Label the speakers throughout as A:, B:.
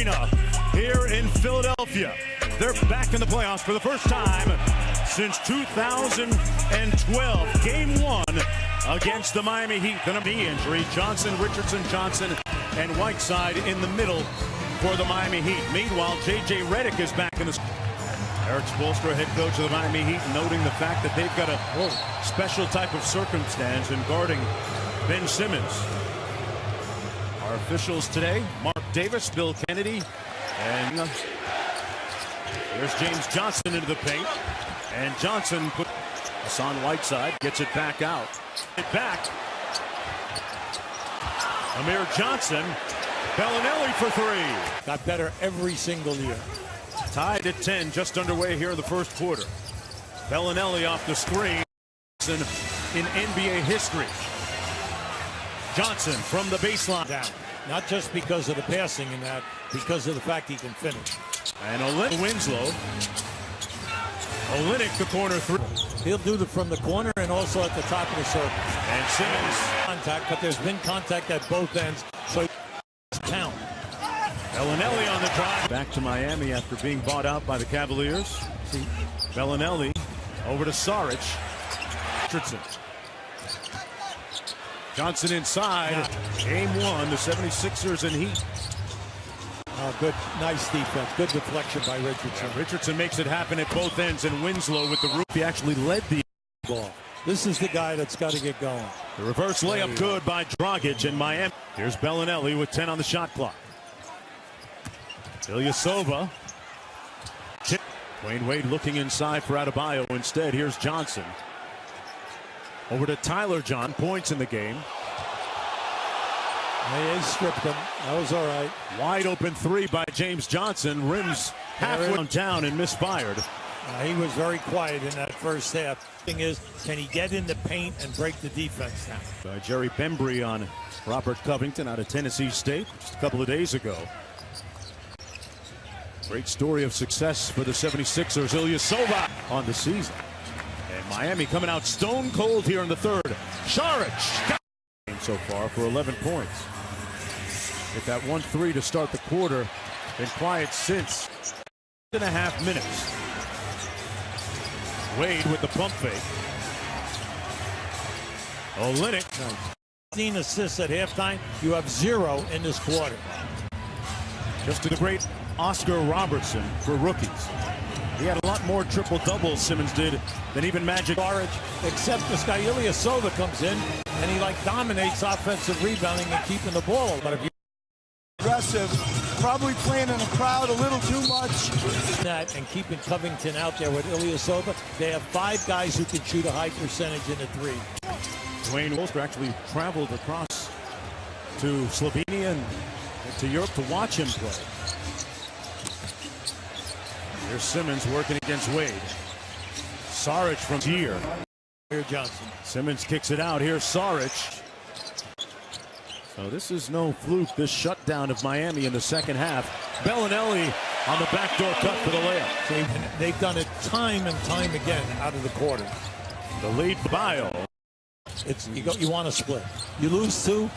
A: Arena here in Philadelphia. They're back in the playoffs for the first time since 2012. Game 1 against the Miami Heat. Then a knee injury. Johnson, Richardson, Johnson, and Whiteside in the middle for the Miami Heat. Meanwhile, J.J. Redick is back in the... Erik Spoelstra, head coach of the Miami Heat, noting the fact that they've got a special type of circumstance in guarding Ben Simmons. Our officials today, Mark Davis, Bill Kennedy, and there's James Johnson into the paint. And Johnson put Hassan Whiteside, gets it back out. It back. Amir Johnson, Bellinelli for 3.
B: Got better every single year.
A: Tied at 10, just underway here in the first quarter. Bellinelli off the screen in NBA history. Johnson from the baseline.
B: Down. Not just because of the passing in that, because of the fact he can finish.
A: And Winslow. Olynyk, the corner 3.
B: He'll do it from the corner and also at the top of the circle.
A: And Simmons.
B: Contact, but there's been contact at both ends, so count.
A: Bellinelli on the drive. Back to Miami after being bought out by the Cavaliers. See, Bellinelli over to Saric. Richardson. Johnson inside. Yeah. Game 1, the 76ers and Heat.
B: Good, nice defense. Good deflection by Richardson.
A: Yeah, Richardson makes it happen at both ends, and Winslow with the roof. He actually led the
B: ball. This is the guy that's got to get going.
A: The reverse layup good by Dragic in Miami. Here's Bellinelli with 10 on the shot clock. Ilyasova. Dwayne Wade looking inside for Adebayo. Instead, here's Johnson. Over to Tyler John. Points in the game.
B: They stripped him. That was all right.
A: Wide open 3 by James Johnson. Rims halfway down and misfired.
B: He was very quiet in that first half. Thing is, can he get in the paint and break the defense down?
A: Jerry Bembry on Robert Covington out of Tennessee State just a couple of days ago. Great story of success for the 76ers. Ilyasova on the season. And Miami coming out stone cold here in the third. Saric so far for 11 points. Hit that 1-3 to start the quarter. Been quiet since 2.5 minutes. Wade with the pump fake. Olynyk.
B: 15 assists at halftime. You have 0 in this quarter.
A: Just to the great Oscar Robertson for rookies. He had a lot more triple-doubles, Simmons did, than even Magic.
B: Except this guy Ilyasova comes in and he dominates offensive rebounding and keeping the ball. But if you're
C: aggressive, probably playing in a crowd a little too much.
B: That and keeping Covington out there with Ilyasova, they have 5 guys who can shoot a high percentage in the 3.
A: Dwayne Wolfster actually traveled across to Slovenia and to Europe to watch him play. Here's Simmons working against Wade. Saric from here.
B: Here Johnson.
A: Simmons kicks it out. Here's Saric. So this is no fluke, this shutdown of Miami in the second half. Bellinelli on the backdoor cut for the layup.
B: They've done it time and time again out of the quarter.
A: The lead Bio.
B: You want to split. You lose 2.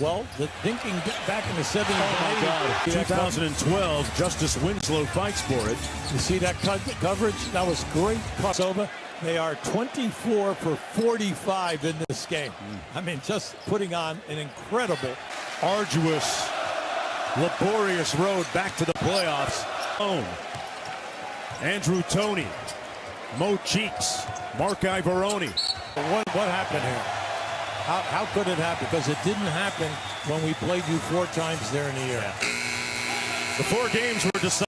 B: Well, the thinking back in the 70s.
A: Oh, my God. 2012, Justice Winslow fights for it.
B: You see that coverage? That was great crossover. They are 24 for 45 in this game. I mean, just putting on an incredible,
A: arduous, laborious road back to the playoffs. Oh, Andrew Toney, Mo Cheeks, Mark Ivoroni.
B: What happened here? How could it happen? Because it didn't happen when we played you 4 times there in the year.
A: The 4 games were decided.